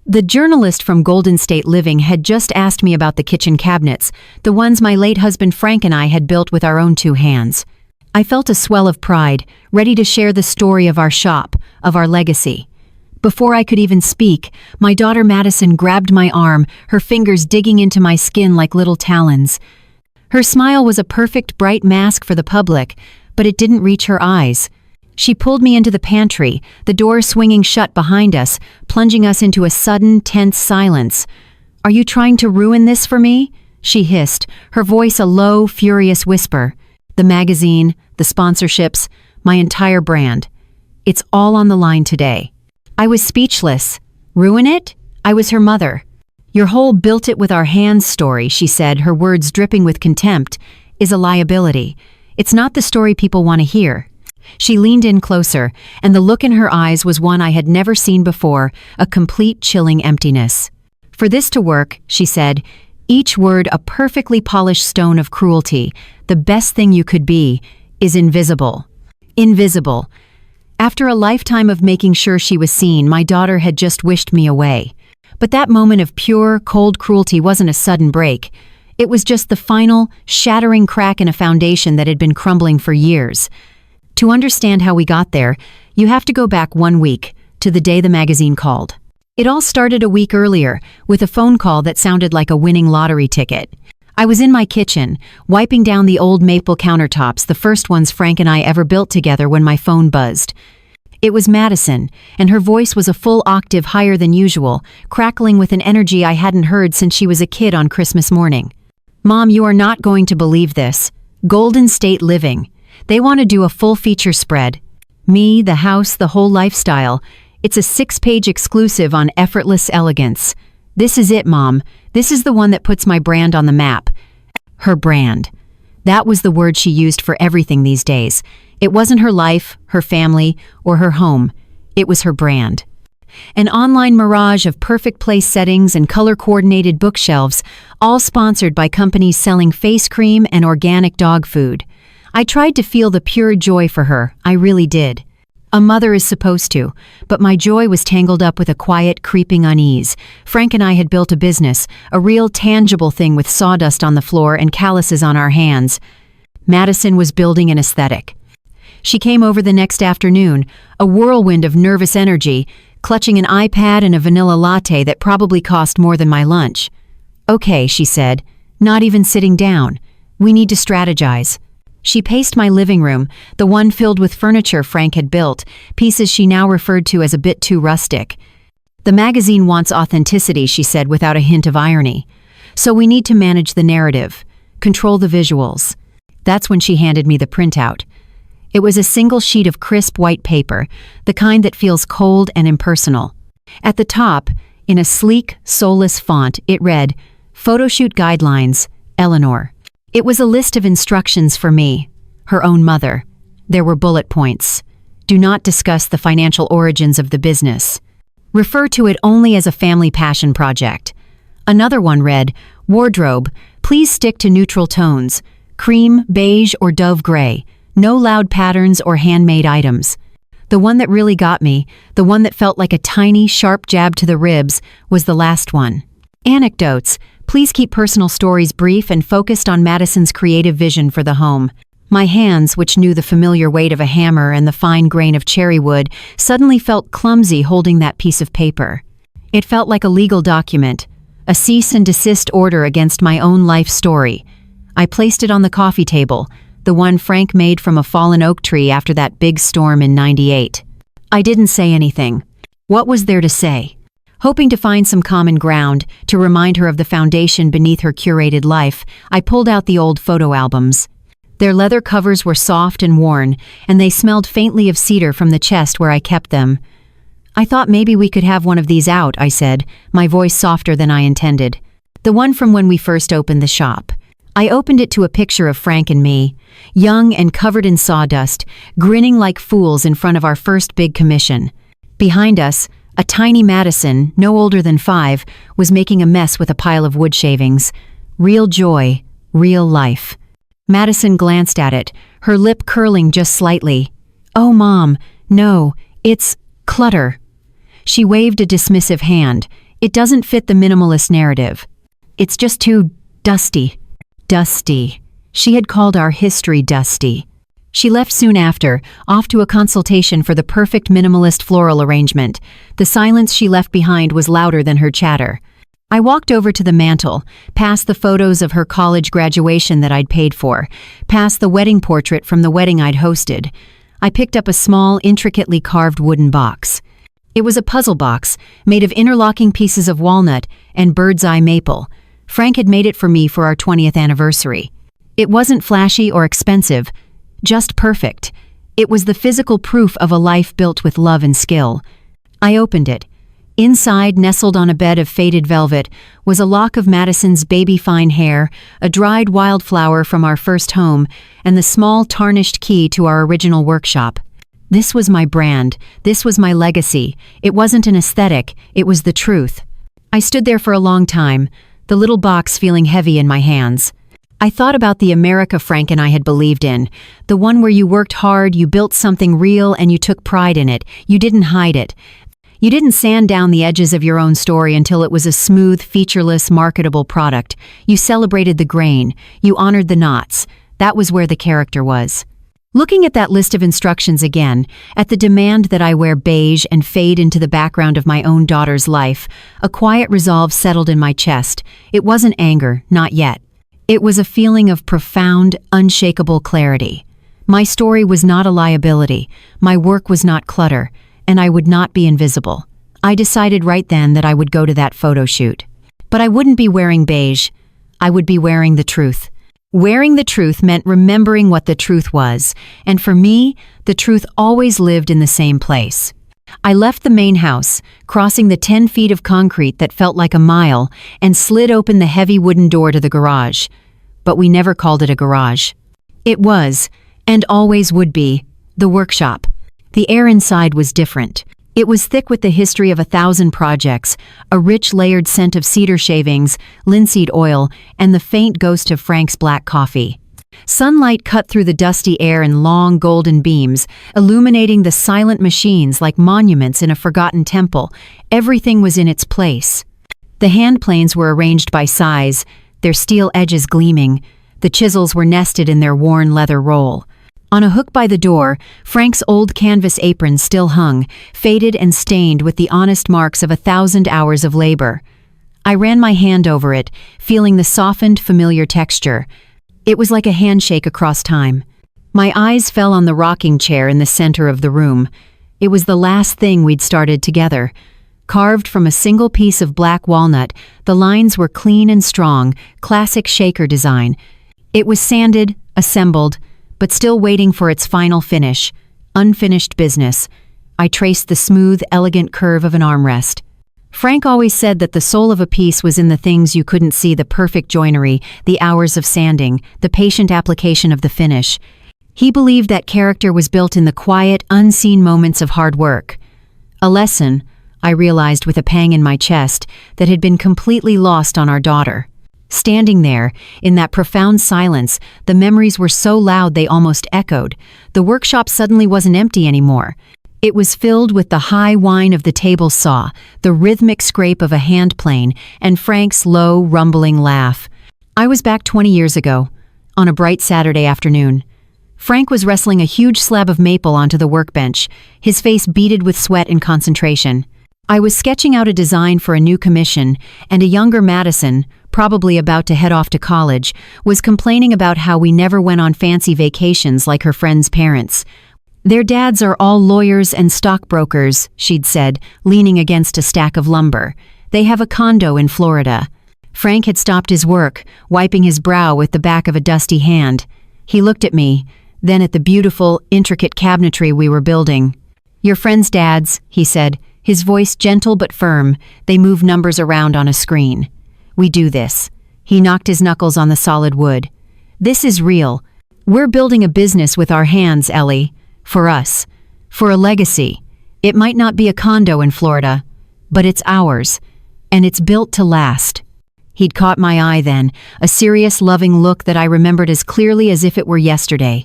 The journalist from Golden State Living had just asked me about the kitchen cabinets, the ones my late husband Frank and I had built with our own two hands. I felt a swell of pride, ready to share the story of our shop, of our legacy. Before I could even speak, my daughter Madison grabbed my arm, her fingers digging into my skin like little talons. Her smile was a perfect bright mask for the public, but it didn't reach her eyes. She pulled me into the pantry, the door swinging shut behind us, plunging us into a sudden, tense silence. "Are you trying to ruin this for me?" she hissed, her voice a low, furious whisper. "The magazine, the sponsorships, my entire brand. It's all on the line today." I was speechless. Ruin it? I was her mother. "Your whole built it with our hands story," she said, her words dripping with contempt, "is a liability. It's not the story people want to hear." She leaned in closer, and the look in her eyes was one I had never seen before, a complete chilling emptiness. "For this to work," she said, each word a perfectly polished stone of cruelty, "the best thing you could be is invisible." Invisible. After a lifetime of making sure she was seen, my daughter had just wished me away. But that moment of pure, cold cruelty wasn't a sudden break. It was just the final, shattering crack in a foundation that had been crumbling for years. To understand how we got there, you have to go back 1 week, to the day the magazine called. It all started a week earlier, with a phone call that sounded like a winning lottery ticket. I was in my kitchen, wiping down the old maple countertops, the first ones Frank and I ever built together, when my phone buzzed. It was Madison, and her voice was a full octave higher than usual, crackling with an energy I hadn't heard since she was a kid on Christmas morning. "Mom, you are not going to believe this. Golden State Living. They want to do a full feature spread. Me, the house, the whole lifestyle. It's a 6-page exclusive on effortless elegance. This is it, Mom. This is the one that puts my brand on the map." Her brand. That was the word she used for everything these days. It wasn't her life, her family, or her home. It was her brand. An online mirage of perfect place settings and color-coordinated bookshelves, all sponsored by companies selling face cream and organic dog food. I tried to feel the pure joy for her, I really did. A mother is supposed to, but my joy was tangled up with a quiet, creeping unease. Frank and I had built a business, a real tangible thing with sawdust on the floor and calluses on our hands. Madison was building an aesthetic. She came over the next afternoon, a whirlwind of nervous energy, clutching an iPad and a vanilla latte that probably cost more than my lunch. "Okay," she said, not even sitting down. "We need to strategize." She paced my living room, the one filled with furniture Frank had built, pieces she now referred to as a bit too rustic. "The magazine wants authenticity," she said without a hint of irony. "So we need to manage the narrative, control the visuals." That's when she handed me the printout. It was a single sheet of crisp white paper, the kind that feels cold and impersonal. At the top, in a sleek, soulless font, it read, "Photoshoot Guidelines, Eleanor." It was a list of instructions for me, her own mother. There were bullet points. Do not discuss the financial origins of the business. Refer to it only as a family passion project. Another one read, "Wardrobe, please stick to neutral tones, cream, beige, or dove gray. No loud patterns or handmade items." The one that really got me, the one that felt like a tiny, sharp jab to the ribs, was the last one. "Anecdotes. Please keep personal stories brief and focused on Madison's creative vision for the home." My hands, which knew the familiar weight of a hammer and the fine grain of cherry wood, suddenly felt clumsy holding that piece of paper. It felt like a legal document, a cease and desist order against my own life story. I placed it on the coffee table, the one Frank made from a fallen oak tree after that big storm in '98. I didn't say anything. What was there to say? Hoping to find some common ground, to remind her of the foundation beneath her curated life, I pulled out the old photo albums. Their leather covers were soft and worn, and they smelled faintly of cedar from the chest where I kept them. "I thought maybe we could have one of these out," I said, my voice softer than I intended. "The one from when we first opened the shop." I opened it to a picture of Frank and me, young and covered in sawdust, grinning like fools in front of our first big commission. Behind us, a tiny Madison, no older than 5, was making a mess with a pile of wood shavings. Real joy, real life. Madison glanced at it, her lip curling just slightly. "Oh, Mom, no, it's clutter." She waved a dismissive hand. It doesn't fit the minimalist narrative. It's just too dusty. Dusty. She had called our history dusty. She left soon after, off to a consultation for the perfect minimalist floral arrangement. The silence she left behind was louder than her chatter. I walked over to the mantel, past the photos of her college graduation that I'd paid for, past the wedding portrait from the wedding I'd hosted. I picked up a small, intricately carved wooden box. It was a puzzle box, made of interlocking pieces of walnut and bird's eye maple. Frank had made it for me for our 20th anniversary. It wasn't flashy or expensive, just perfect. It was the physical proof of a life built with love and skill. I opened it. Inside, nestled on a bed of faded velvet, was a lock of Madison's baby-fine hair, a dried wildflower from our first home, and the small tarnished key to our original workshop. This was my brand. This was my legacy. It wasn't an aesthetic. It was the truth. I stood there for a long time, the little box feeling heavy in my hands. I thought about the America Frank and I had believed in, the one where you worked hard, you built something real, and you took pride in it. You didn't hide it. You didn't sand down the edges of your own story until it was a smooth, featureless, marketable product. You celebrated the grain. You honored the knots. That was where the character was. Looking at that list of instructions again, at the demand that I wear beige and fade into the background of my own daughter's life, a quiet resolve settled in my chest. It wasn't anger, not yet. It was a feeling of profound, unshakable clarity. My story was not a liability. My work was not clutter. And I would not be invisible. I decided right then that I would go to that photo shoot. But I wouldn't be wearing beige. I would be wearing the truth. Wearing the truth meant remembering what the truth was, and for me, the truth always lived in the same place. I left the main house, crossing the 10 feet of concrete that felt like a mile, and slid open the heavy wooden door to the garage. But we never called it a garage. It was, and always would be, the workshop. The air inside was different. It was thick with the history of 1,000 projects, a rich layered scent of cedar shavings, linseed oil, and the faint ghost of Frank's black coffee. Sunlight cut through the dusty air in long golden beams, illuminating the silent machines like monuments in a forgotten temple. Everything was in its place. The hand planes were arranged by size, their steel edges gleaming. The chisels were nested in their worn leather roll. On a hook by the door, Frank's old canvas apron still hung, faded and stained with the honest marks of 1,000 hours of labor. I ran my hand over it, feeling the softened, familiar texture. It was like a handshake across time. My eyes fell on the rocking chair in the center of the room. It was the last thing we'd started together. Carved from a single piece of black walnut, the lines were clean and strong, classic shaker design. It was sanded, assembled, but still waiting for its final finish. Unfinished business. I traced the smooth, elegant curve of an armrest. Frank always said that the soul of a piece was in the things you couldn't see, the perfect joinery, the hours of sanding, the patient application of the finish. He believed that character was built in the quiet, unseen moments of hard work. A lesson, I realized with a pang in my chest, that had been completely lost on our daughter. Standing there, in that profound silence, the memories were so loud they almost echoed. The workshop suddenly wasn't empty anymore. It was filled with the high whine of the table saw, the rhythmic scrape of a hand plane, and Frank's low, rumbling laugh. I was back 20 years ago, on a bright Saturday afternoon. Frank was wrestling a huge slab of maple onto the workbench, his face beaded with sweat and concentration. I was sketching out a design for a new commission, and a younger Madison, probably about to head off to college, was complaining about how we never went on fancy vacations like her friends' parents. Their dads are all lawyers and stockbrokers, she'd said, leaning against a stack of lumber. They have a condo in Florida. Frank had stopped his work, wiping his brow with the back of a dusty hand. He looked at me, then at the beautiful, intricate cabinetry we were building. "Your friends' dads," he said, his voice gentle but firm. "They move numbers around on a screen. We do this." He knocked his knuckles on the solid wood. "This is real. We're building a business with our hands, Ellie. For us. For a legacy. It might not be a condo in Florida, but it's ours. And it's built to last." He'd caught my eye then, a serious, loving look that I remembered as clearly as if it were yesterday.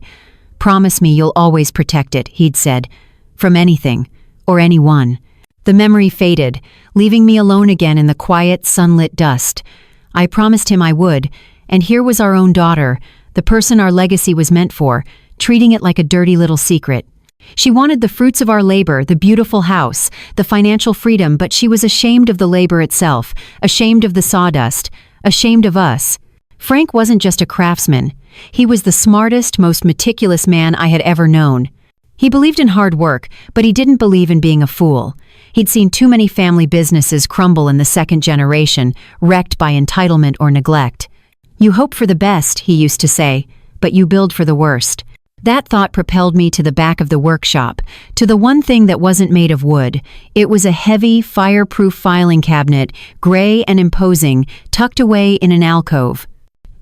"Promise me you'll always protect it," he'd said. "From anything. Or anyone." The memory faded, leaving me alone again in the quiet, sunlit dust. I promised him I would, and here was our own daughter, the person our legacy was meant for, treating it like a dirty little secret. She wanted the fruits of our labor, the beautiful house, the financial freedom, but she was ashamed of the labor itself, ashamed of the sawdust, ashamed of us. Frank wasn't just a craftsman. He was the smartest, most meticulous man I had ever known. He believed in hard work, but he didn't believe in being a fool. He'd seen too many family businesses crumble in the second generation, wrecked by entitlement or neglect. You hope for the best, he used to say, but you build for the worst. That thought propelled me to the back of the workshop, to the one thing that wasn't made of wood. It was a heavy, fireproof filing cabinet, gray and imposing, tucked away in an alcove.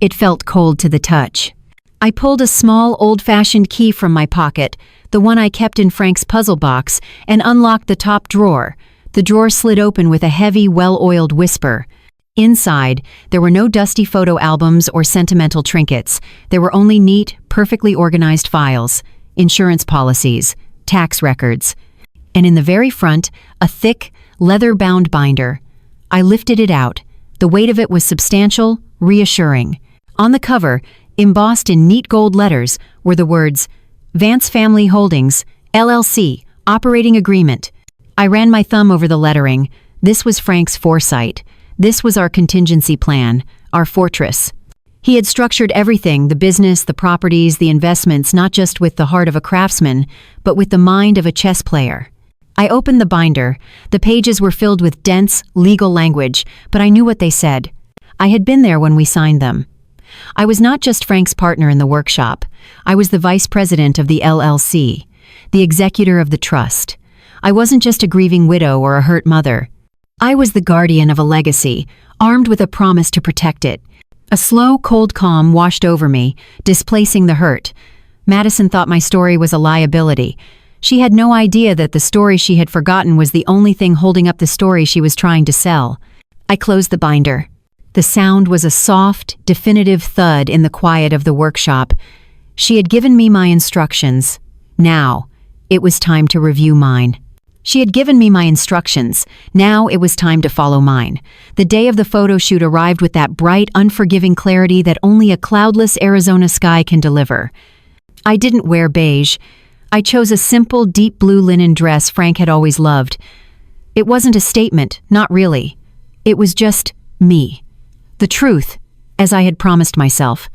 It felt cold to the touch. I pulled a small, old-fashioned key from my pocket, the one I kept in Frank's puzzle box, and unlocked the top drawer. The drawer slid open with a heavy, well-oiled whisper. Inside, there were no dusty photo albums or sentimental trinkets. There were only neat, perfectly organized files, insurance policies, tax records. And in the very front, a thick, leather-bound binder. I lifted it out. The weight of it was substantial, reassuring. On the cover, embossed in neat gold letters, were the words, Vance Family Holdings, LLC, Operating Agreement. I ran my thumb over the lettering. This was Frank's foresight. This was our contingency plan, our fortress. He had structured everything, the business, the properties, the investments, not just with the heart of a craftsman, but with the mind of a chess player. I opened the binder. The pages were filled with dense, legal language, but I knew what they said. I had been there when we signed them. I was not just Frank's partner in the workshop. I was the vice president of the LLC, the executor of the trust. I wasn't just a grieving widow or a hurt mother. I was the guardian of a legacy, armed with a promise to protect it. A slow, cold calm washed over me, displacing the hurt. Madison thought my story was a liability. She had no idea that the story she had forgotten was the only thing holding up the story she was trying to sell. I closed the binder. The sound was a soft, definitive thud in the quiet of the workshop. She had given me my instructions. Now, it was time to review mine. She had given me my instructions. Now it was time to follow mine. The day of the photo shoot arrived with that bright, unforgiving clarity that only a cloudless Arizona sky can deliver. I didn't wear beige. I chose a simple, deep blue linen dress Frank had always loved. It wasn't a statement, not really. It was just me. The truth, as I had promised myself.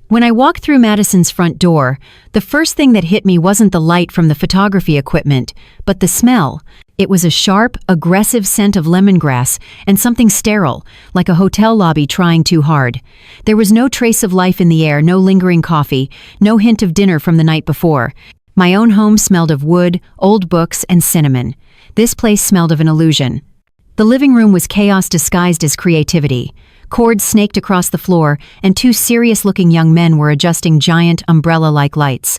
When I walked through Madison's front door, the first thing that hit me wasn't the light from the photography equipment, but the smell. It was a sharp, aggressive scent of lemongrass and something sterile, like a hotel lobby trying too hard. There was no trace of life in the air, no lingering coffee, no hint of dinner from the night before. My own home smelled of wood, old books, and cinnamon. This place smelled of an illusion. The living room was chaos disguised as creativity. Cords snaked across the floor, and two serious-looking young men were adjusting giant, umbrella-like lights.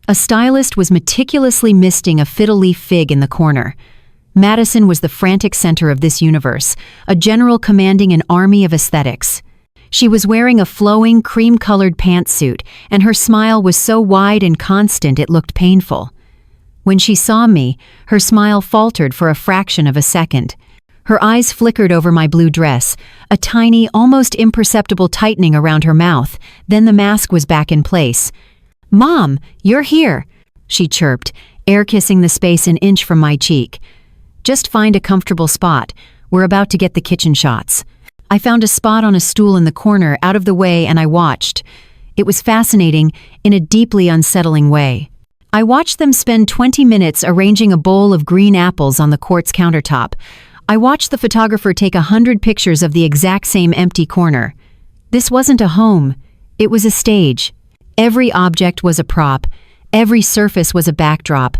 A stylist was meticulously misting a fiddle-leaf fig in the corner. Madison was the frantic center of this universe, a general commanding an army of aesthetics. She was wearing a flowing, cream-colored pantsuit, and her smile was so wide and constant it looked painful. When she saw me, her smile faltered for a fraction of a second. Her eyes flickered over my blue dress, a tiny, almost imperceptible tightening around her mouth. Then the mask was back in place. "Mom, you're here," she chirped, air kissing the space an inch from my cheek. "Just find a comfortable spot. We're about to get the kitchen shots." I found a spot on a stool in the corner, out of the way, and I watched. It was fascinating in a deeply unsettling way. I watched them spend 20 minutes arranging a bowl of green apples on the quartz countertop. I watched the photographer take 100 pictures of the exact same empty corner. This wasn't a home. It was a stage. Every object was a prop. Every surface was a backdrop.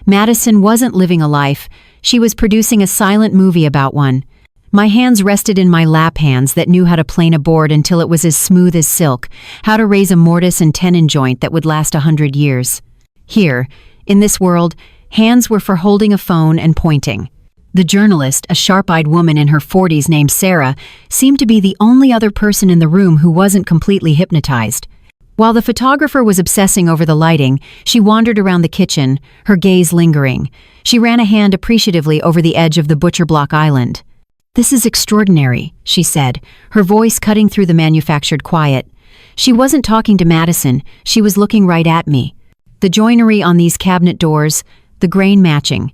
Madison wasn't living a life. She was producing a silent movie about one. My hands rested in my lap hands that knew how to plane a board until it was as smooth as silk, how to raise a mortise and tenon joint that would last 100 years. Here, in this world, hands were for holding a phone and pointing. The journalist, a sharp-eyed woman in her 40s named Sarah, seemed to be the only other person in the room who wasn't completely hypnotized. While the photographer was obsessing over the lighting, she wandered around the kitchen, her gaze lingering. She ran a hand appreciatively over the edge of the butcher block island. "This is extraordinary," she said, her voice cutting through the manufactured quiet. She wasn't talking to Madison, she was looking right at me. The joinery on these cabinet doors, the grain matching.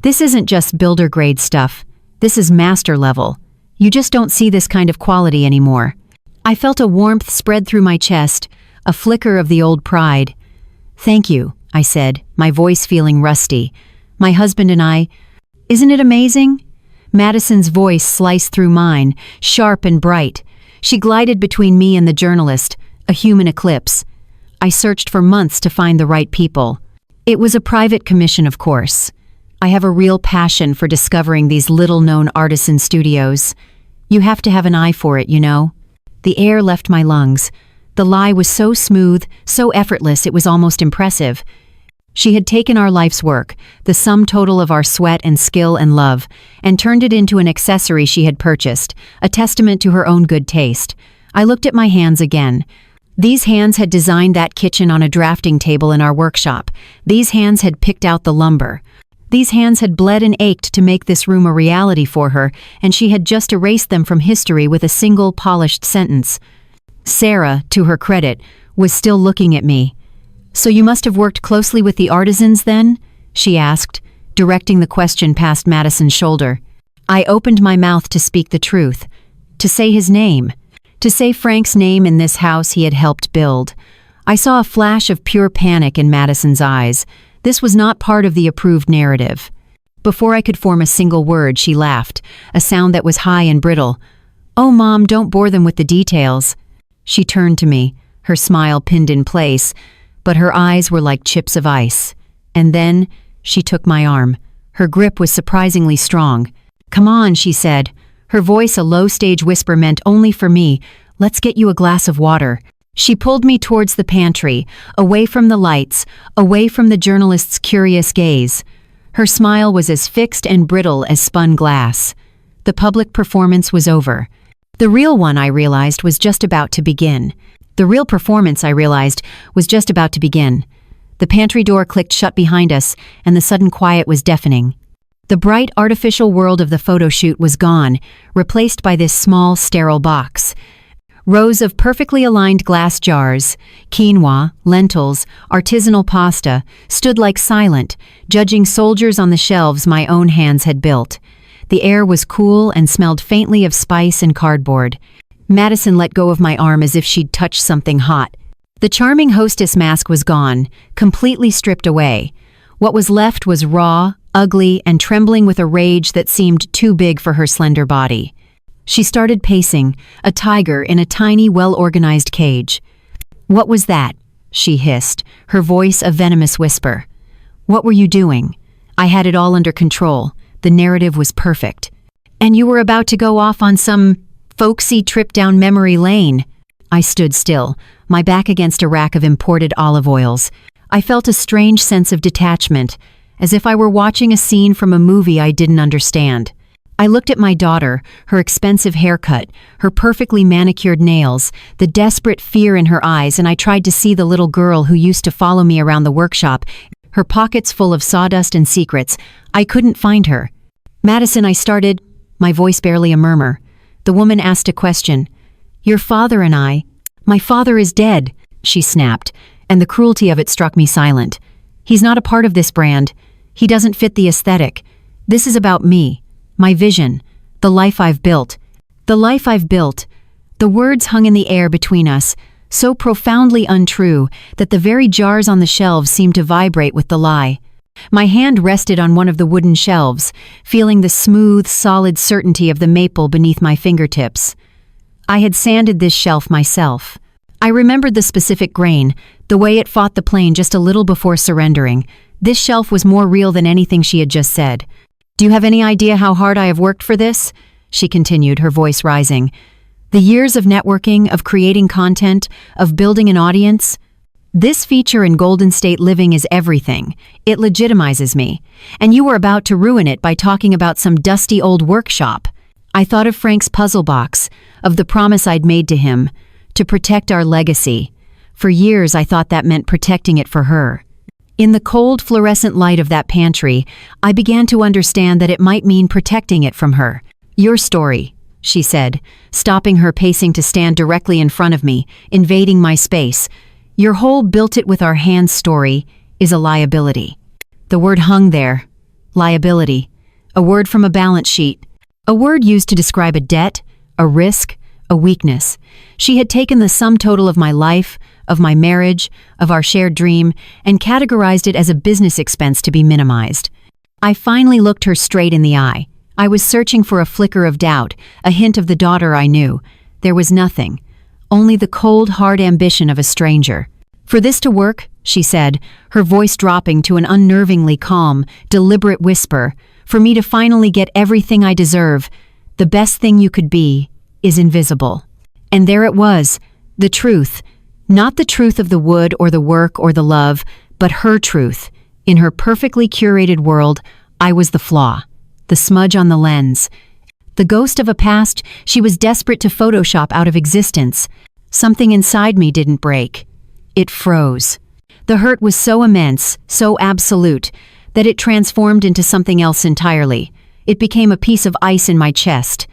"This isn't just builder-grade stuff. This is master level. You just don't see this kind of quality anymore." I felt a warmth spread through my chest, a flicker of the old pride. "Thank you," I said, my voice feeling rusty. "My husband and I—" "Isn't it amazing?" Madison's voice sliced through mine, sharp and bright. She glided between me and the journalist, a human eclipse. I searched for months to find the right people. It was a private commission, of course. I have a real passion for discovering these little-known artisan studios. You have to have an eye for it, you know. The air left my lungs. The lie was so smooth, so effortless, it was almost impressive. She had taken our life's work, the sum total of our sweat and skill and love, and turned it into an accessory she had purchased, a testament to her own good taste. I looked at my hands again. These hands had designed that kitchen on a drafting table in our workshop. These hands had picked out the lumber. These hands had bled and ached to make this room a reality for her, and she had just erased them from history with a single polished sentence. Sarah, to her credit, was still looking at me. "So you must have worked closely with the artisans then?" she asked, directing the question past Madison's shoulder. I opened my mouth to speak the truth, to say his name, to say Frank's name in this house he had helped build. I saw a flash of pure panic in Madison's eyes. This was not part of the approved narrative. Before I could form a single word, she laughed, a sound that was high and brittle. "Oh, Mom, don't bore them with the details." She turned to me, her smile pinned in place, but her eyes were like chips of ice. And then she took my arm. Her grip was surprisingly strong. "Come on," she said, her voice a low-stage whisper meant only for me. "Let's get you a glass of water." She pulled me towards the pantry, away from the lights, away from the journalist's curious gaze. Her smile was as fixed and brittle as spun glass. The public performance was over. The real one, I realized, was just about to begin. The real performance, I realized, was just about to begin. The pantry door clicked shut behind us, and the sudden quiet was deafening. The bright, artificial world of the photo shoot was gone, replaced by this small, sterile box. Rows of perfectly aligned glass jars, quinoa, lentils, artisanal pasta, stood like silent, judging soldiers on the shelves my own hands had built. The air was cool and smelled faintly of spice and cardboard. Madison let go of my arm as if she'd touched something hot. The charming hostess mask was gone, completely stripped away. What was left was raw, ugly, and trembling with a rage that seemed too big for her slender body. She started pacing, a tiger in a tiny, well-organized cage. "What was that?" she hissed, her voice a venomous whisper. "What were you doing?" I had it all under control. The narrative was perfect. "And you were about to go off on some folksy trip down memory lane." I stood still, my back against a rack of imported olive oils. I felt a strange sense of detachment, as if I were watching a scene from a movie I didn't understand. I looked at my daughter, her expensive haircut, her perfectly manicured nails, the desperate fear in her eyes, and I tried to see the little girl who used to follow me around the workshop, her pockets full of sawdust and secrets. I couldn't find her. "Madison," I started, my voice barely a murmur. The woman asked a question. "Your father and I—" "My father is dead," she snapped, and the cruelty of it struck me silent. "He's not a part of this brand. He doesn't fit the aesthetic. This is about me. My vision, the life I've built. The life I've built." The words hung in the air between us, so profoundly untrue that the very jars on the shelves seemed to vibrate with the lie. My hand rested on one of the wooden shelves, feeling the smooth, solid certainty of the maple beneath my fingertips. I had sanded this shelf myself. I remembered the specific grain, the way it fought the plane just a little before surrendering. This shelf was more real than anything she had just said. "Do you have any idea how hard I have worked for this?" she continued, her voice rising. "The years of networking, of creating content, of building an audience. This feature in Golden State Living is everything. It legitimizes me. And you were about to ruin it by talking about some dusty old workshop." I thought of Frank's puzzle box, of the promise I'd made to him, to protect our legacy. For years I thought that meant protecting it for her. In the cold fluorescent light of that pantry, I began to understand that it might mean protecting it from her. "Your story," she said, stopping her pacing to stand directly in front of me, invading my space. "Your whole built it with our hands story is a liability." The word hung there. Liability. A word from a balance sheet. A word used to describe a debt, a risk, a weakness. She had taken the sum total of my life, of my marriage, of our shared dream, and categorized it as a business expense to be minimized. I finally looked her straight in the eye. I was searching for a flicker of doubt, a hint of the daughter I knew. There was nothing. Only the cold, hard ambition of a stranger. "For this to work," she said, her voice dropping to an unnervingly calm, deliberate whisper, "for me to finally get everything I deserve, the best thing you could be is invisible." And there it was, the truth. Not the truth of the wood or the work or the love, but her truth. In her perfectly curated world, I was the flaw, the smudge on the lens, the ghost of a past she was desperate to Photoshop out of existence. Something inside me didn't break. It froze. The hurt was so immense, so absolute, that it transformed into something else entirely. It became a piece of ice in my chest,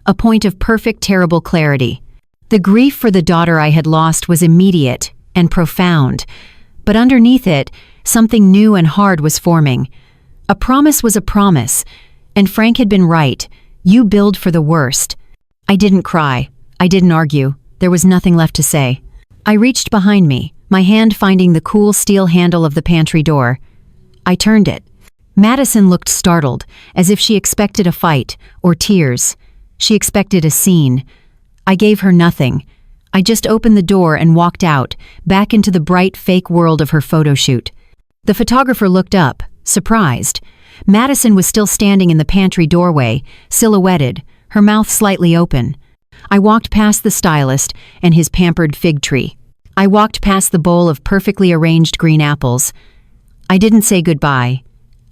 a point of perfect, terrible clarity. The grief for the daughter I had lost was immediate and profound, but underneath it, something new and hard was forming. A promise was a promise, and Frank had been right. You build for the worst. I didn't cry. I didn't argue. There was nothing left to say. I reached behind me, my hand finding the cool steel handle of the pantry door. I turned it. Madison looked startled, as if she expected a fight or tears. She expected a scene. I gave her nothing. I just opened the door and walked out, back into the bright, fake world of her photo shoot. The photographer looked up, surprised. Madison was still standing in the pantry doorway, silhouetted, her mouth slightly open. I walked past the stylist and his pampered fig tree. I walked past the bowl of perfectly arranged green apples. I didn't say goodbye.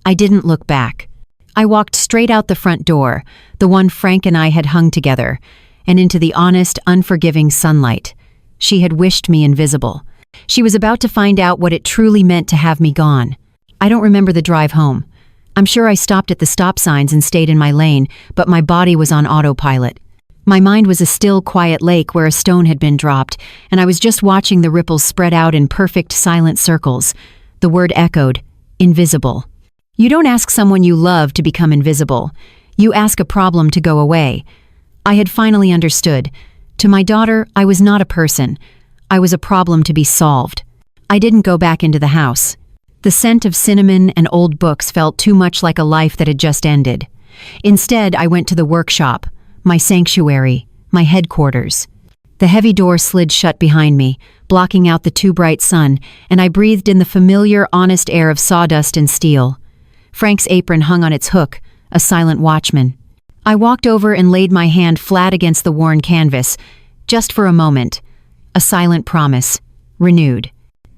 I didn't look back. I walked straight out the front door, the one Frank and I had hung together, and into the honest, unforgiving sunlight. She had wished me invisible. She was about to find out what it truly meant to have me gone. I don't remember the drive home. I'm sure I stopped at the stop signs and stayed in my lane, but my body was on autopilot. My mind was a still, quiet lake where a stone had been dropped, and I was just watching the ripples spread out in perfect, silent circles. The word echoed, invisible. You don't ask someone you love to become invisible. You ask a problem to go away. I had finally understood. To my daughter, I was not a person. I was a problem to be solved. I didn't go back into the house. The scent of cinnamon and old books felt too much like a life that had just ended. Instead, I went to the workshop, my sanctuary, my headquarters. The heavy door slid shut behind me, blocking out the too bright sun, and I breathed in the familiar, honest air of sawdust and steel. Frank's apron hung on its hook, a silent watchman. I walked over and laid my hand flat against the worn canvas, just for a moment. A silent promise, renewed.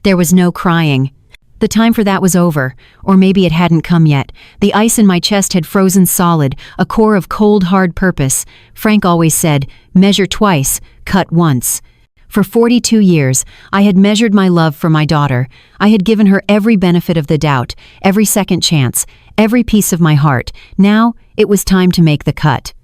There was no crying. The time for that was over, or maybe it hadn't come yet. The ice in my chest had frozen solid, a core of cold, hard purpose. Frank always said, measure twice, cut once. For 42 years, I had measured my love for my daughter. I had given her every benefit of the doubt, every second chance, every piece of my heart. Now, it was time to make the cut.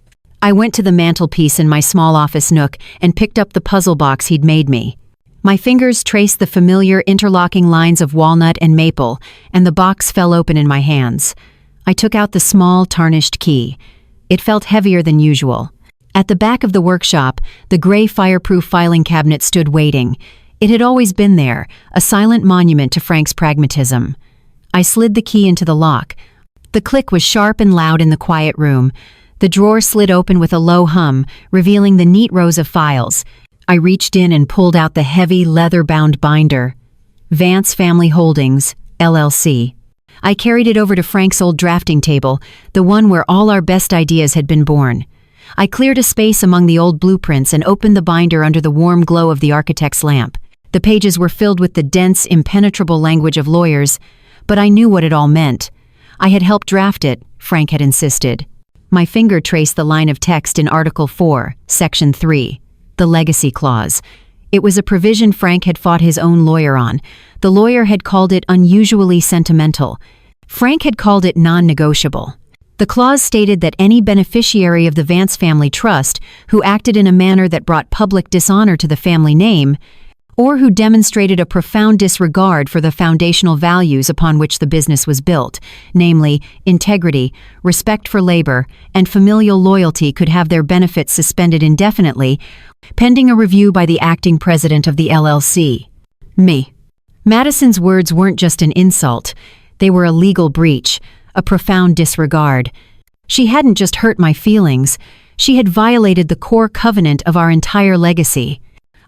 I went to the mantelpiece in my small office nook and picked up the puzzle box he'd made me. My fingers traced the familiar interlocking lines of walnut and maple, and the box fell open in my hands. I took out the small, tarnished key. It felt heavier than usual. At the back of the workshop, the gray fireproof filing cabinet stood waiting. It had always been there, a silent monument to Frank's pragmatism. I slid the key into the lock. The click was sharp and loud in the quiet room. The drawer slid open with a low hum, revealing the neat rows of files. I reached in and pulled out the heavy, leather-bound binder. Vance Family Holdings, LLC. I carried it over to Frank's old drafting table, the one where all our best ideas had been born. I cleared a space among the old blueprints and opened the binder under the warm glow of the architect's lamp. The pages were filled with the dense, impenetrable language of lawyers, but I knew what it all meant. I had helped draft it, Frank had insisted. My finger traced the line of text in Article 4, Section 3, the Legacy Clause. It was a provision Frank had fought his own lawyer on. The lawyer had called it unusually sentimental. Frank had called it non-negotiable. The clause stated that any beneficiary of the Vance family trust who acted in a manner that brought public dishonor to the family name, or who demonstrated a profound disregard for the foundational values upon which the business was built, namely integrity, respect for labor, and familial loyalty, could have their benefits suspended indefinitely, pending a review by the acting president of the LLC. Me. Madison's words weren't just an insult. They were a legal breach, a profound disregard. She hadn't just hurt my feelings. She had violated the core covenant of our entire legacy.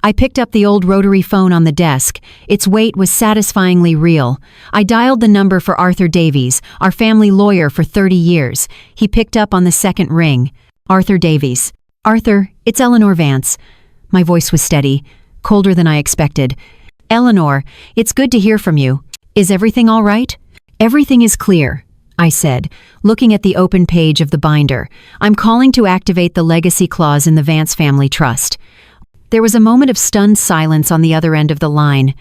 I picked up the old rotary phone on the desk. Its weight was satisfyingly real. I dialed the number for Arthur Davies, our family lawyer for 30 years. He picked up on the second ring. Arthur Davies. Arthur, it's Eleanor Vance. My voice was steady, colder than I expected. Eleanor, it's good to hear from you. Is everything all right? Everything is clear, I said, looking at the open page of the binder. I'm calling to activate the legacy clause in the Vance family trust. There was a moment of stunned silence on the other end of the line.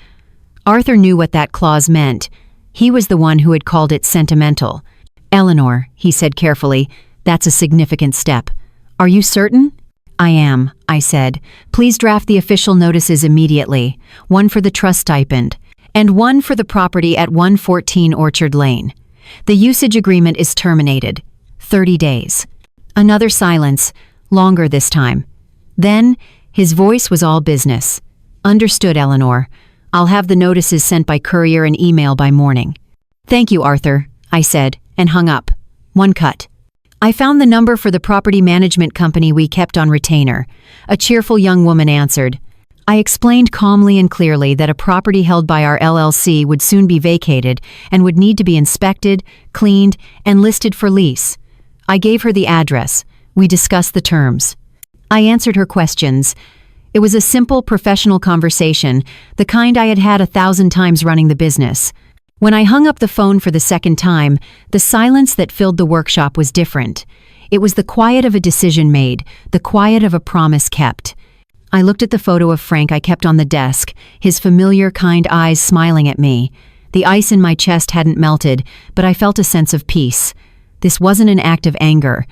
Arthur knew what that clause meant. He was the one who had called it sentimental. Eleanor, he said carefully, that's a significant step. Are you certain? I am, I said. Please draft the official notices immediately. One for the trust stipend, and one for the property at 114 Orchard Lane. The usage agreement is terminated. 30 days. Another silence, longer this time. Then, his voice was all business. Understood, Eleanor. I'll have the notices sent by courier and email by morning. Thank you, Arthur, I said, and hung up. One cut. I found the number for the property management company we kept on retainer. A cheerful young woman answered. I explained calmly and clearly that a property held by our LLC would soon be vacated and would need to be inspected, cleaned, and listed for lease. I gave her the address. We discussed the terms. I answered her questions. It was a simple, professional conversation, the kind I had had 1,000 times running the business. When I hung up the phone for the second time, the silence that filled the workshop was different. It was the quiet of a decision made, the quiet of a promise kept. I looked at the photo of Frank I kept on the desk, his familiar, kind eyes smiling at me. The ice in my chest hadn't melted, but I felt a sense of peace. This wasn't an act of anger.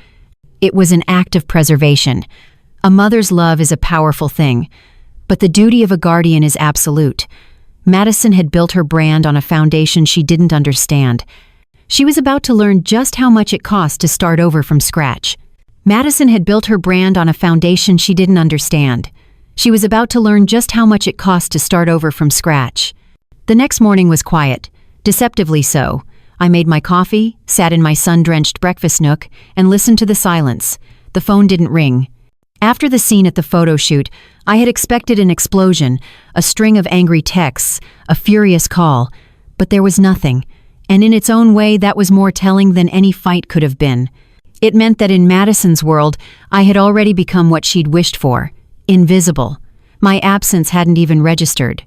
It was an act of preservation. A mother's love is a powerful thing, but the duty of a guardian is absolute. Madison had built her brand on a foundation she didn't understand. She was about to learn just how much it cost to start over from scratch. Madison had built her brand on a foundation she didn't understand. She was about to learn just how much it cost to start over from scratch. The next morning was quiet, deceptively so. I made my coffee, sat in my sun-drenched breakfast nook, and listened to the silence. The phone didn't ring. After the scene at the photo shoot, I had expected an explosion, a string of angry texts, a furious call, but there was nothing, and in its own way that was more telling than any fight could have been. It meant that in Madison's world, I had already become what she'd wished for, invisible. My absence hadn't even registered.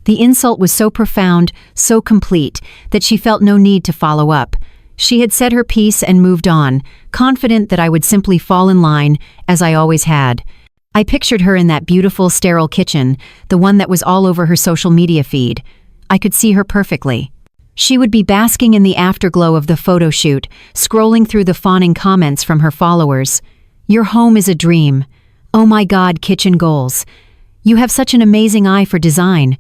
The insult was so profound, so complete, that she felt no need to follow up. She had said her piece and moved on, confident that I would simply fall in line, as I always had. I pictured her in that beautiful, sterile kitchen, the one that was all over her social media feed. I could see her perfectly. She would be basking in the afterglow of the photo shoot, scrolling through the fawning comments from her followers. Your home is a dream. Oh my God, kitchen goals. You have such an amazing eye for design.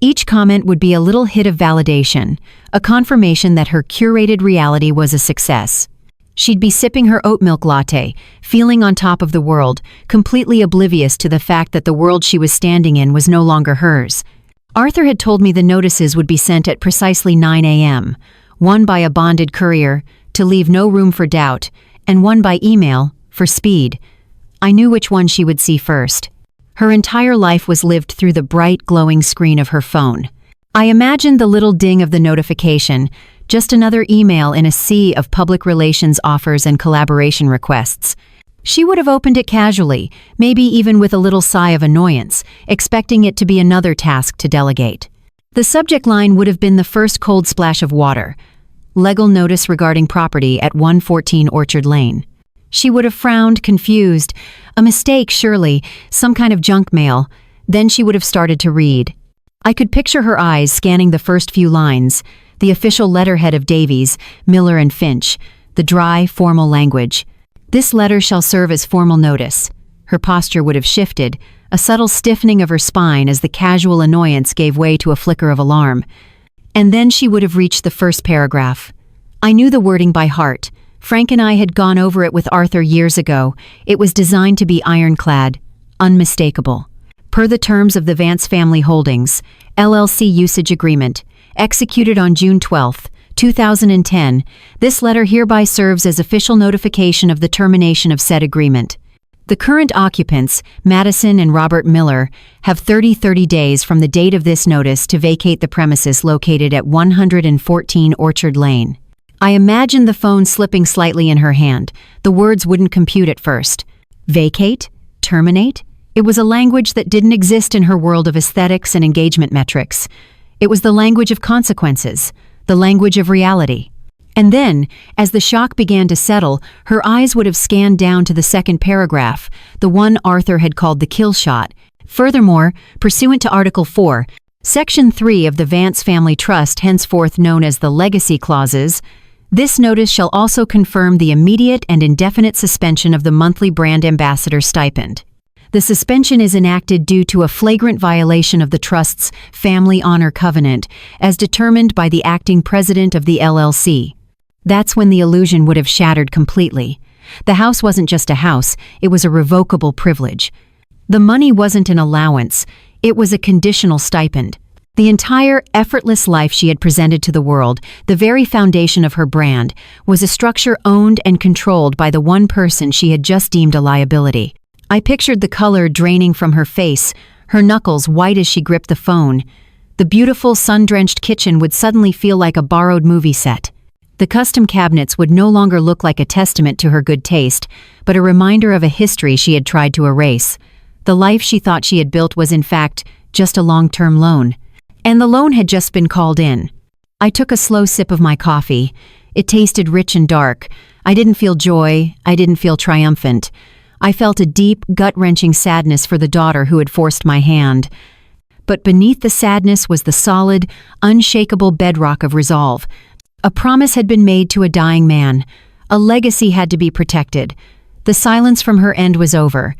Each comment would be a little hit of validation, a confirmation that her curated reality was a success. She'd be sipping her oat milk latte, feeling on top of the world, completely oblivious to the fact that the world she was standing in was no longer hers. Arthur had told me the notices would be sent at precisely 9 a.m., one by a bonded courier, to leave no room for doubt, and one by email, for speed. I knew which one she would see first. Her entire life was lived through the bright, glowing screen of her phone. I imagined the little ding of the notification, just another email in a sea of public relations offers and collaboration requests. She would have opened it casually, maybe even with a little sigh of annoyance, expecting it to be another task to delegate. The subject line would have been the first cold splash of water. Legal notice regarding property at 114 Orchard Lane. She would have frowned, confused. A mistake, surely, some kind of junk mail. Then she would have started to read. I could picture her eyes scanning the first few lines, the official letterhead of Davies, Miller and Finch, the dry, formal language. This letter shall serve as formal notice. Her posture would have shifted, a subtle stiffening of her spine as the casual annoyance gave way to a flicker of alarm. And then she would have reached the first paragraph. I knew the wording by heart. Frank and I had gone over it with Arthur years ago. It was designed to be ironclad, unmistakable. Per the terms of the Vance Family Holdings, LLC Usage Agreement, executed on June 12, 2010, this letter hereby serves as official notification of the termination of said agreement. The current occupants, Madison and Robert Miller, have 30 days from the date of this notice to vacate the premises located at 114 Orchard Lane. I imagined the phone slipping slightly in her hand. The words wouldn't compute at first. Vacate? Terminate? It was a language that didn't exist in her world of aesthetics and engagement metrics. It was the language of consequences, the language of reality. And then, as the shock began to settle, her eyes would have scanned down to the second paragraph, the one Arthur had called the kill shot. Furthermore, pursuant to Article 4, Section 3 of the Vance Family Trust, henceforth known as the Legacy Clauses, this notice shall also confirm the immediate and indefinite suspension of the monthly brand ambassador stipend. The suspension is enacted due to a flagrant violation of the Trust's Family Honor Covenant, as determined by the acting president of the LLC. That's when the illusion would have shattered completely. The house wasn't just a house, it was a revocable privilege. The money wasn't an allowance, it was a conditional stipend. The entire effortless life she had presented to the world, the very foundation of her brand, was a structure owned and controlled by the one person she had just deemed a liability. I pictured the color draining from her face, her knuckles white as she gripped the phone. The beautiful sun-drenched kitchen would suddenly feel like a borrowed movie set. The custom cabinets would no longer look like a testament to her good taste, but a reminder of a history she had tried to erase. The life she thought she had built was in fact just a long-term loan. And the loan had just been called in. I took a slow sip of my coffee. It tasted rich and dark. I didn't feel joy. I didn't feel triumphant. I felt a deep, gut-wrenching sadness for the daughter who had forced my hand. But beneath the sadness was the solid, unshakable bedrock of resolve. A promise had been made to a dying man. A legacy had to be protected. The silence from her end was over.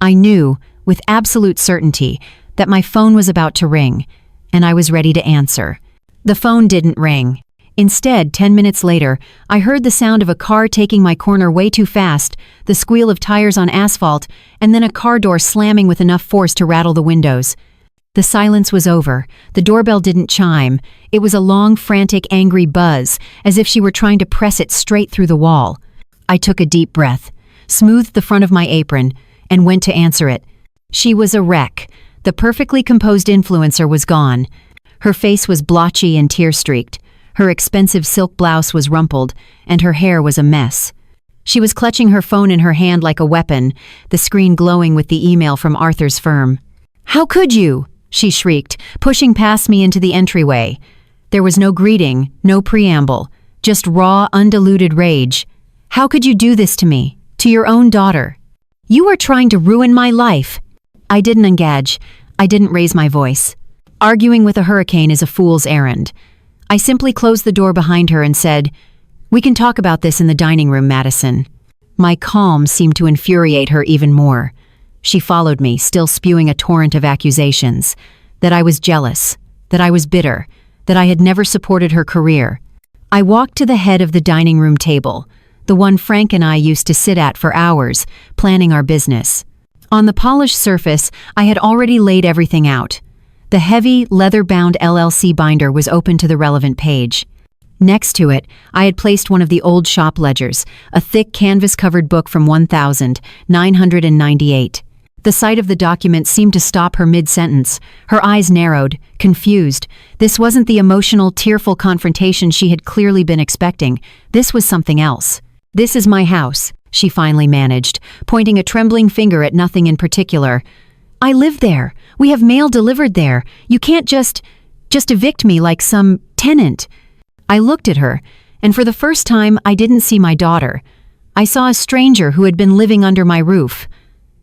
I knew, with absolute certainty, that my phone was about to ring, and I was ready to answer. The phone didn't ring. Instead, 10 minutes later, I heard the sound of a car taking my corner way too fast, the squeal of tires on asphalt, and then a car door slamming with enough force to rattle the windows. The silence was over. The doorbell didn't chime. It was a long, frantic, angry buzz, as if she were trying to press it straight through the wall. I took a deep breath, smoothed the front of my apron, and went to answer it. She was a wreck. The perfectly composed influencer was gone. Her face was blotchy and tear-streaked. Her expensive silk blouse was rumpled, and her hair was a mess. She was clutching her phone in her hand like a weapon, the screen glowing with the email from Arthur's firm. "How could you?" she shrieked, pushing past me into the entryway. There was no greeting, no preamble, just raw, undiluted rage. "How could you do this to me? To your own daughter? You are trying to ruin my life." I didn't engage. I didn't raise my voice. Arguing with a hurricane is a fool's errand. I simply closed the door behind her and said, "We can talk about this in the dining room, Madison." My calm seemed to infuriate her even more. She followed me, still spewing a torrent of accusations. That I was jealous, that I was bitter, that I had never supported her career. I walked to the head of the dining room table, the one Frank and I used to sit at for hours, planning our business. On the polished surface, I had already laid everything out. The heavy, leather-bound LLC binder was open to the relevant page. Next to it, I had placed one of the old shop ledgers, a thick canvas-covered book from 1998. The sight of the document seemed to stop her mid-sentence. Her eyes narrowed, confused. This wasn't the emotional, tearful confrontation she had clearly been expecting. This was something else. "This is my house," she finally managed, pointing a trembling finger at nothing in particular. "I live there. We have mail delivered there. You can't just evict me like some tenant." I looked at her, and for the first time I didn't see my daughter. I saw a stranger who had been living under my roof.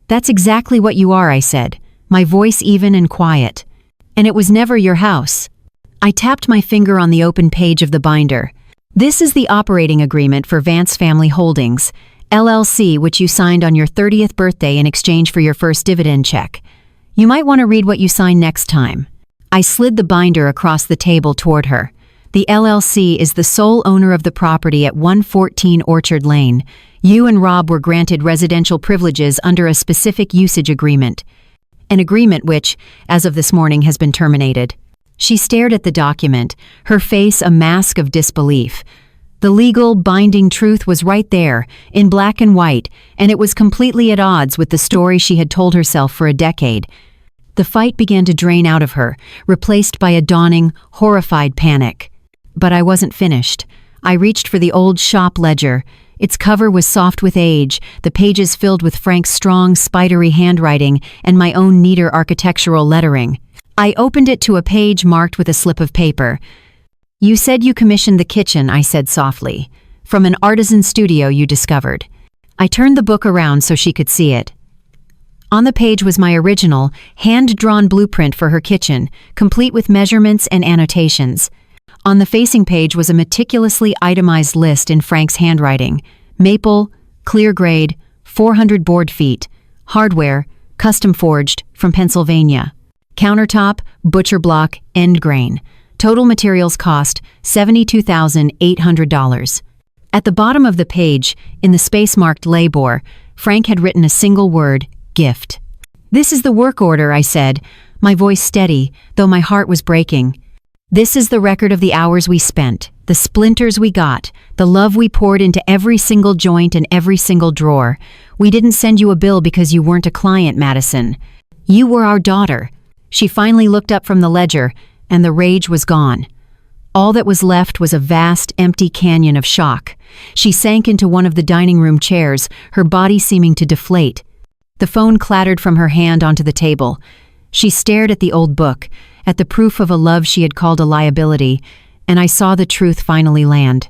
"That's exactly what you are," I said. my voice even and quiet. And it was never your house. I tapped my finger on the open page of the binder. This is the operating agreement for Vance Family Holdings, LLC, which you signed on your 30th birthday in exchange for your first dividend check. You might want to read what you sign next time. I slid the binder across the table toward her. The LLC is the sole owner of the property at 114 Orchard Lane. You and Rob were granted residential privileges under a specific usage agreement. An agreement which, as of this morning, has been terminated. She stared at the document, her face a mask of disbelief. The legal, binding truth was right there, in black and white, and it was completely at odds with the story she had told herself for a decade. The fight began to drain out of her, replaced by a dawning, horrified panic. But I wasn't finished. I reached for the old shop ledger. Its cover was soft with age, the pages filled with Frank's strong, spidery handwriting and my own neater architectural lettering. I opened it to a page marked with a slip of paper. You said you commissioned the kitchen, I said softly. From an artisan studio you discovered. I turned the book around so she could see it. On the page was my original, hand-drawn blueprint for her kitchen, complete with measurements and annotations. On the facing page was a meticulously itemized list in Frank's handwriting. Maple, clear grade, 400 board feet. Hardware, custom forged, from Pennsylvania. Countertop, butcher block, end grain. Total materials cost $72,800. At the bottom of the page, in the space marked labor, Frank had written a single word, gift. This is the work order, I said, my voice steady, though my heart was breaking. This is the record of the hours we spent, the splinters we got, the love we poured into every single joint and every single drawer. We didn't send you a bill because you weren't a client, Madison. You were our daughter. She finally looked up from the ledger, and the rage was gone. All that was left was a vast, empty canyon of shock. She sank into one of the dining room chairs, her body seeming to deflate. The phone clattered from her hand onto the table. She stared at the old book, at the proof of a love she had called a liability, and I saw the truth finally land.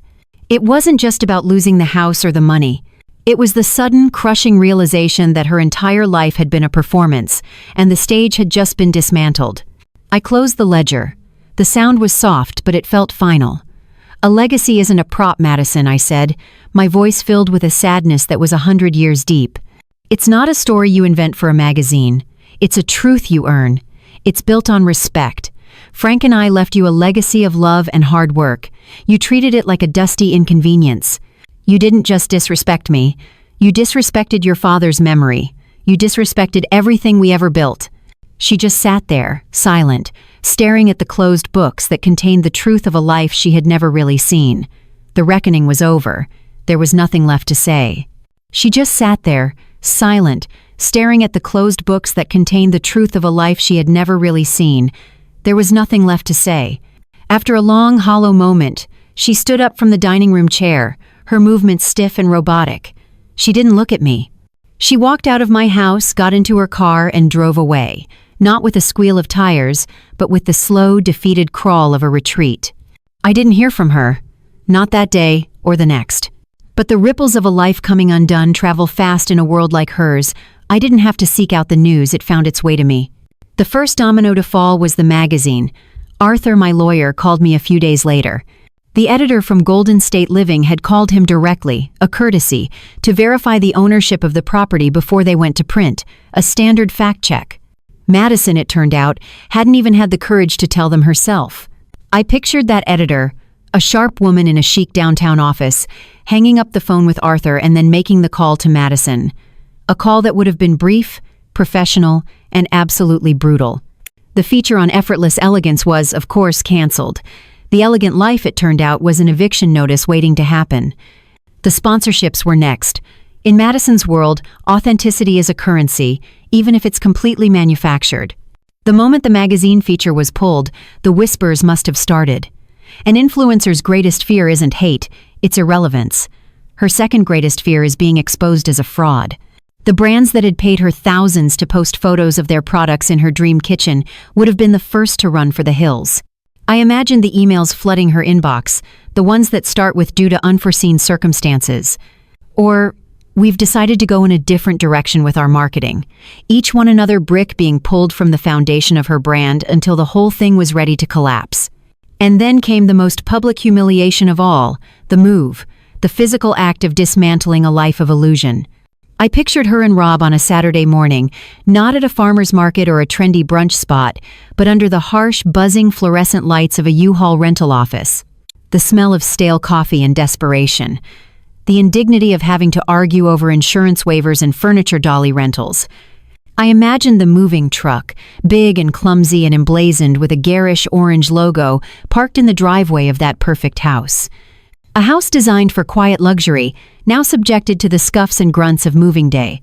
It wasn't just about losing the house or the money. It was the sudden, crushing realization that her entire life had been a performance, and the stage had just been dismantled. I closed the ledger. The sound was soft, but it felt final. A legacy isn't a prop, Madison, I said, my voice filled with a sadness that was 100 years deep. It's not a story you invent for a magazine. It's a truth you earn. It's built on respect. Frank and I left you a legacy of love and hard work. You treated it like a dusty inconvenience. You didn't just disrespect me. You disrespected your father's memory. You disrespected everything we ever built. She just sat there, silent, staring at the closed books that contained the truth of a life she had never really seen. The reckoning was over. There was nothing left to say. She just sat there, silent, staring at the closed books that contained the truth of a life she had never really seen. There was nothing left to say. After a long, hollow moment, she stood up from the dining room chair, her movements stiff and robotic. She didn't look at me. She walked out of my house, got into her car, and drove away, not with a squeal of tires, but with the slow, defeated crawl of a retreat. I didn't hear from her, not that day or the next. But the ripples of a life coming undone travel fast in a world like hers. I didn't have to seek out the news, it found its way to me. The first domino to fall was the magazine. Arthur, my lawyer, called me a few days later. The editor from Golden State Living had called him directly, a courtesy, to verify the ownership of the property before they went to print, a standard fact check. Madison, it turned out, hadn't even had the courage to tell them herself. I pictured that editor, a sharp woman in a chic downtown office, hanging up the phone with Arthur and then making the call to Madison. A call that would have been brief, professional, and absolutely brutal. The feature on effortless elegance was, of course, canceled. The elegant life, it turned out, was an eviction notice waiting to happen. The sponsorships were next. In Madison's world, authenticity is a currency, even if it's completely manufactured. The moment the magazine feature was pulled, the whispers must have started. An influencer's greatest fear isn't hate, it's irrelevance. Her second greatest fear is being exposed as a fraud. The brands that had paid her thousands to post photos of their products in her dream kitchen would have been the first to run for the hills. I imagined the emails flooding her inbox, the ones that start with "due to unforeseen circumstances." Or We've decided to go in a different direction with our marketing, each one another brick being pulled from the foundation of her brand until the whole thing was ready to collapse. And then came the most public humiliation of all, the move, the physical act of dismantling a life of illusion. I pictured her and Rob on a Saturday morning, not at a farmer's market or a trendy brunch spot, but under the harsh, buzzing fluorescent lights of a U-Haul rental office. The smell of stale coffee and desperation. The indignity of having to argue over insurance waivers and furniture dolly rentals. I imagined the moving truck, big and clumsy and emblazoned with a garish orange logo, parked in the driveway of that perfect house. A house designed for quiet luxury, now subjected to the scuffs and grunts of moving day.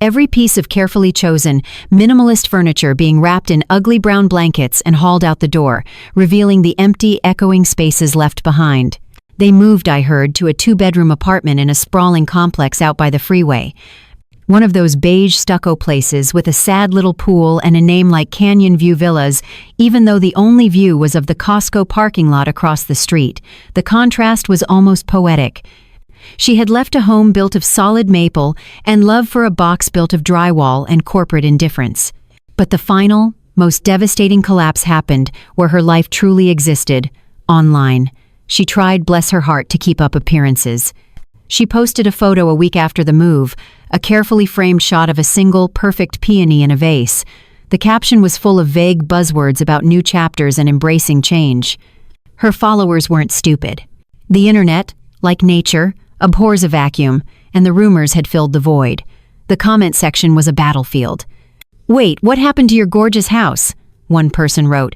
Every piece of carefully chosen, minimalist furniture being wrapped in ugly brown blankets and hauled out the door, revealing the empty, echoing spaces left behind. They moved, I heard, to a 2-bedroom apartment in a sprawling complex out by the freeway. One of those beige stucco places with a sad little pool and a name like Canyon View Villas, even though the only view was of the Costco parking lot across the street. The contrast was almost poetic. She had left a home built of solid maple and love for a box built of drywall and corporate indifference. But the final, most devastating collapse happened where her life truly existed, online. She tried, bless her heart, to keep up appearances. She posted a photo a week after the move, a carefully framed shot of a single, perfect peony in a vase. The caption was full of vague buzzwords about new chapters and embracing change. Her followers weren't stupid. The internet, like nature, abhors a vacuum, and the rumors had filled the void. The comment section was a battlefield. "Wait, what happened to your gorgeous house?" one person wrote.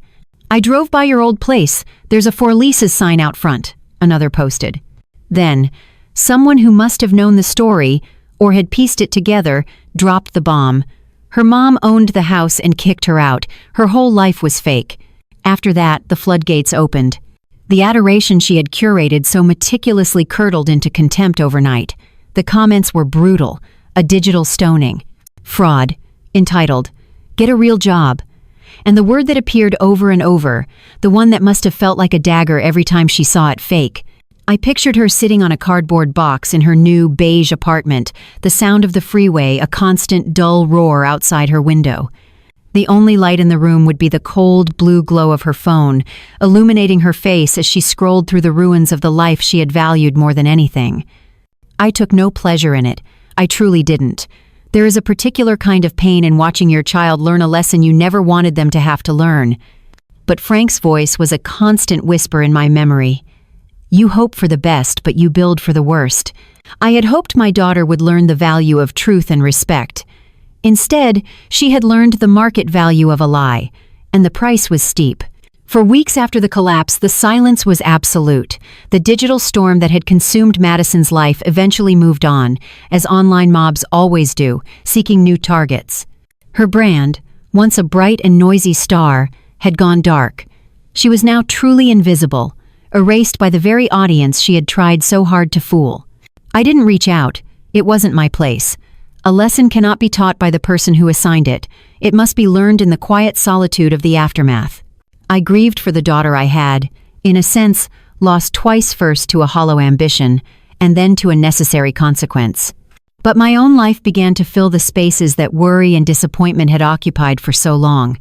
"I drove by your old place. There's a for leases sign out front," another posted. Then, someone who must have known the story, or had pieced it together, dropped the bomb. Her mom owned the house and kicked her out. Her whole life was fake. After that, the floodgates opened. The adoration she had curated so meticulously curdled into contempt overnight. The comments were brutal, a digital stoning. Fraud, entitled, "Get a real job." And the word that appeared over and over, the one that must have felt like a dagger every time she saw it, fake. I pictured her sitting on a cardboard box in her new beige apartment, the sound of the freeway a constant dull roar outside her window. The only light in the room would be the cold blue glow of her phone, illuminating her face as she scrolled through the ruins of the life she had valued more than anything. I took no pleasure in it. I truly didn't. There is a particular kind of pain in watching your child learn a lesson you never wanted them to have to learn. But Frank's voice was a constant whisper in my memory. "You hope for the best, but you build for the worst." I had hoped my daughter would learn the value of truth and respect. Instead, she had learned the market value of a lie, and the price was steep. For weeks after the collapse, the silence was absolute. The digital storm that had consumed Madison's life eventually moved on, as online mobs always do, seeking new targets. Her brand, once a bright and noisy star, had gone dark. She was now truly invisible, erased by the very audience she had tried so hard to fool. I didn't reach out. It wasn't my place. A lesson cannot be taught by the person who assigned it. It must be learned in the quiet solitude of the aftermath. I grieved for the daughter I had, in a sense, lost twice, first to a hollow ambition, and then to a necessary consequence. But my own life began to fill the spaces that worry and disappointment had occupied for so long.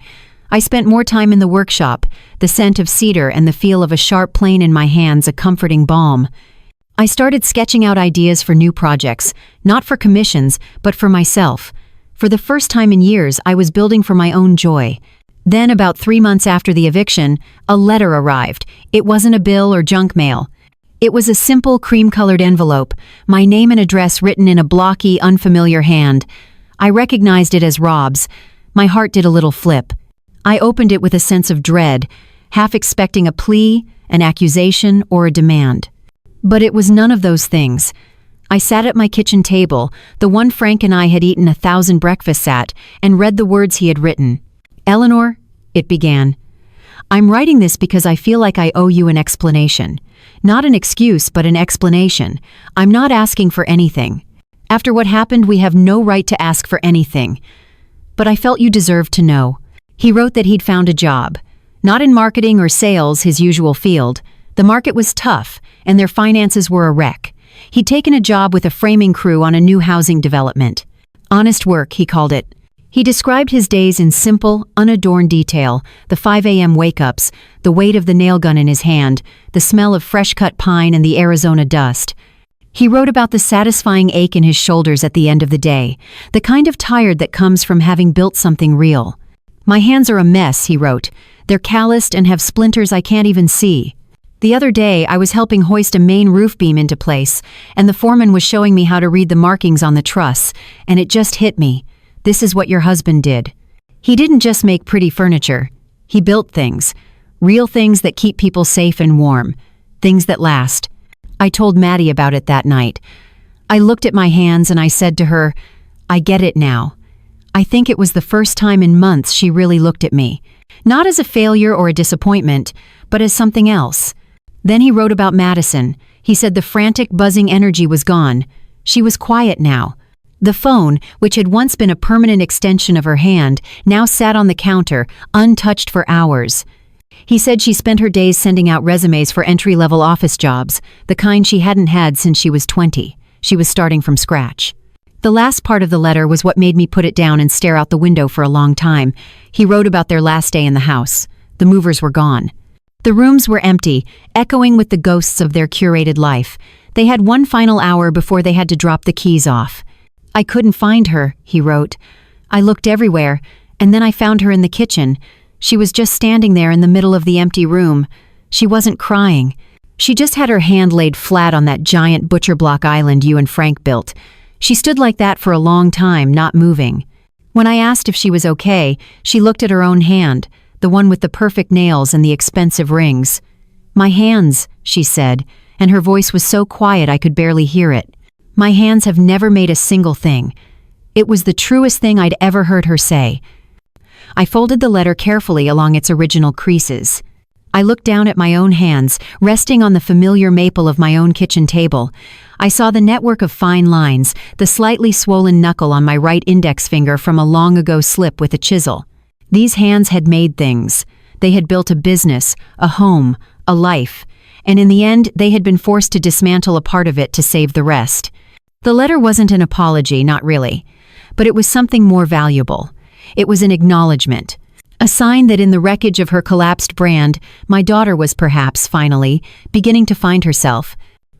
I spent more time in the workshop, the scent of cedar and the feel of a sharp plane in my hands a comforting balm. I started sketching out ideas for new projects, not for commissions, but for myself. For the first time in years, I was building for my own joy. Then, about 3 months after the eviction, a letter arrived. It wasn't a bill or junk mail. It was a simple cream-colored envelope, my name and address written in a blocky, unfamiliar hand. I recognized it as Rob's. My heart did a little flip. I opened it with a sense of dread, half expecting a plea, an accusation, or a demand. But it was none of those things. I sat at my kitchen table, the one Frank and I had eaten 1,000 breakfasts at, and read the words he had written. "Eleanor," it began, "I'm writing this because I feel like I owe you an explanation. Not an excuse, but an explanation. I'm not asking for anything. After what happened, we have no right to ask for anything. But I felt you deserved to know." He wrote that he'd found a job. Not in marketing or sales, his usual field. The market was tough, and their finances were a wreck. He'd taken a job with a framing crew on a new housing development. Honest work, he called it. He described his days in simple, unadorned detail: the 5 a.m. wake-ups, the weight of the nail gun in his hand, the smell of fresh-cut pine and the Arizona dust. He wrote about the satisfying ache in his shoulders at the end of the day, the kind of tired that comes from having built something real. "My hands are a mess," he wrote. "They're calloused and have splinters I can't even see. The other day, I was helping hoist a main roof beam into place, and the foreman was showing me how to read the markings on the truss, and it just hit me. This is what your husband did. He didn't just make pretty furniture. He built things. Real things that keep people safe and warm. Things that last." I told Maddie about it that night. I looked at my hands and I said to her, "I get it now." I think it was the first time in months she really looked at me. Not as a failure or a disappointment, but as something else. Then he wrote about Madison. He said the frantic, buzzing energy was gone. She was quiet now. The phone, which had once been a permanent extension of her hand, now sat on the counter, untouched for hours. He said she spent her days sending out resumes for entry-level office jobs, the kind she hadn't had since she was 20. She was starting from scratch. The last part of the letter was what made me put it down and stare out the window for a long time. He wrote about their last day in the house. The movers were gone. The rooms were empty, echoing with the ghosts of their curated life. They had one final hour before they had to drop the keys off. "I couldn't find her," he wrote. "I looked everywhere, and then I found her in the kitchen. She was just standing there in the middle of the empty room. She wasn't crying. She just had her hand laid flat on that giant butcher block island you and Frank built. She stood like that for a long time, not moving. When I asked if she was okay, she looked at her own hand, the one with the perfect nails and the expensive rings. 'My hands,' she said, and her voice was so quiet I could barely hear it. 'My hands have never made a single thing.' It was the truest thing I'd ever heard her say." I folded the letter carefully along its original creases. I looked down at my own hands, resting on the familiar maple of my own kitchen table. I saw the network of fine lines, the slightly swollen knuckle on my right index finger from a long-ago slip with a chisel. These hands had made things. They had built a business, a home, a life, and in the end, they had been forced to dismantle a part of it to save the rest. The letter wasn't an apology, not really, but it was something more valuable. It was an acknowledgement. A sign that in the wreckage of her collapsed brand, my daughter was perhaps, finally, beginning to find herself.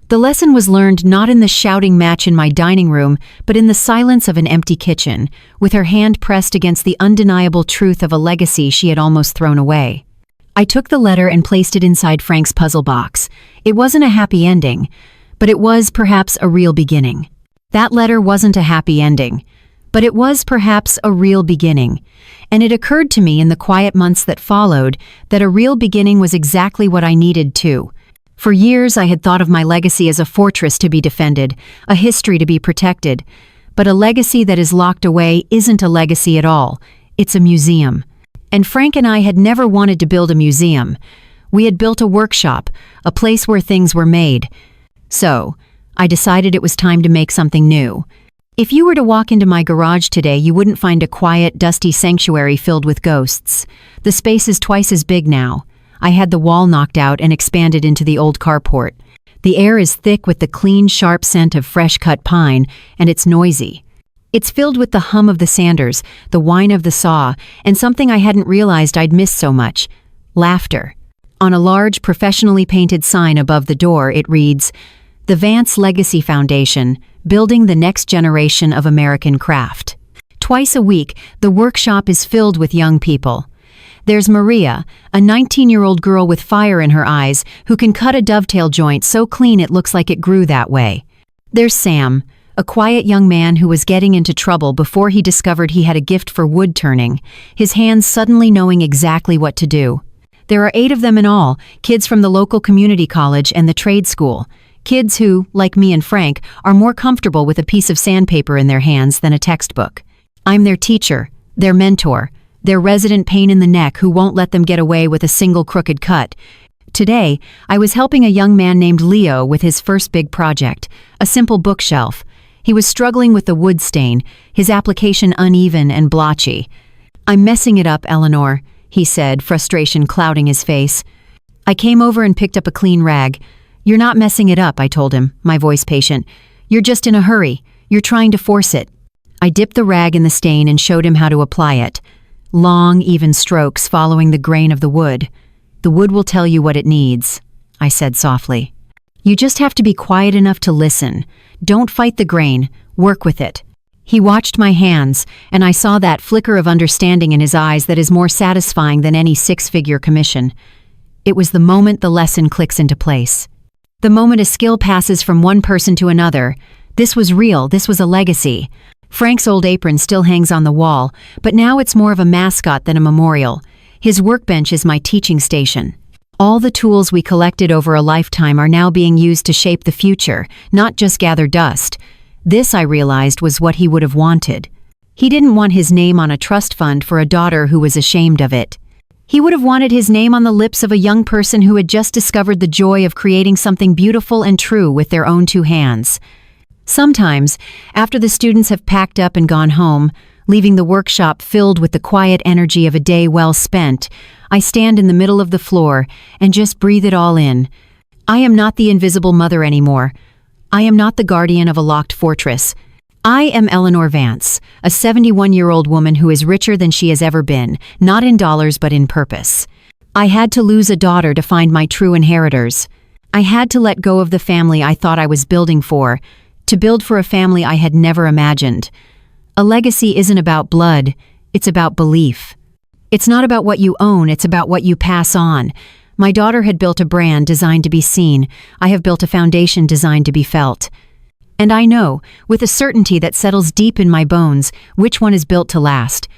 The lesson was learned not in the shouting match in my dining room, but in the silence of an empty kitchen, with her hand pressed against the undeniable truth of a legacy she had almost thrown away. I took the letter and placed it inside Frank's puzzle box. It wasn't a happy ending, but it was perhaps a real beginning. That letter wasn't a happy ending, but it was perhaps a real beginning. And it occurred to me in the quiet months that followed that a real beginning was exactly what I needed too. For years I had thought of my legacy as a fortress to be defended, a history to be protected. But a legacy that is locked away isn't a legacy at all. It's a museum. And Frank and I had never wanted to build a museum. We had built a workshop, a place where things were made. So, I decided it was time to make something new. If you were to walk into my garage today, you wouldn't find a quiet, dusty sanctuary filled with ghosts. The space is twice as big now. I had the wall knocked out and expanded into the old carport. The air is thick with the clean, sharp scent of fresh-cut pine, and it's noisy. It's filled with the hum of the sanders, the whine of the saw, and something I hadn't realized I'd missed so much: laughter. On a large, professionally painted sign above the door, it reads, "The Vance Legacy Foundation, building the next generation of American craft." Twice a week, the workshop is filled with young people. There's Maria, a 19-year-old girl with fire in her eyes who can cut a dovetail joint so clean it looks like it grew that way. There's Sam, a quiet young man who was getting into trouble before he discovered he had a gift for wood turning, his hands suddenly knowing exactly what to do. There are 8 of them in all, kids from the local community college and the trade school. Kids who, like me and Frank, are more comfortable with a piece of sandpaper in their hands than a textbook. I'm their teacher, their mentor, their resident pain in the neck who won't let them get away with a single crooked cut. Today, I was helping a young man named Leo with his first big project, a simple bookshelf. He was struggling with the wood stain, his application uneven and blotchy. "I'm messing it up, Eleanor," he said, frustration clouding his face. I came over and picked up a clean rag. "You're not messing it up," I told him, my voice patient. "You're just in a hurry. You're trying to force it." I dipped the rag in the stain and showed him how to apply it. Long, even strokes following the grain of the wood. "The wood will tell you what it needs," I said softly. "You just have to be quiet enough to listen. Don't fight the grain. Work with it." He watched my hands, and I saw that flicker of understanding in his eyes that is more satisfying than any six-figure commission. It was the moment the lesson clicks into place. The moment a skill passes from one person to another. This was real, this was a legacy. Frank's old apron still hangs on the wall, but now it's more of a mascot than a memorial. His workbench is my teaching station. All the tools we collected over a lifetime are now being used to shape the future, not just gather dust. This, I realized, was what he would have wanted. He didn't want his name on a trust fund for a daughter who was ashamed of it. He would have wanted his name on the lips of a young person who had just discovered the joy of creating something beautiful and true with their own two hands. Sometimes, after the students have packed up and gone home, leaving the workshop filled with the quiet energy of a day well spent, I stand in the middle of the floor and just breathe it all in. I am not the invisible mother anymore. I am not the guardian of a locked fortress. I am Eleanor Vance, a 71-year-old woman who is richer than she has ever been, not in dollars but in purpose. I had to lose a daughter to find my true inheritors. I had to let go of the family I thought I was building for, to build for a family I had never imagined. A legacy isn't about blood, it's about belief. It's not about what you own, it's about what you pass on. My daughter had built a brand designed to be seen. I have built a foundation designed to be felt. And I know, with a certainty that settles deep in my bones, which one is built to last.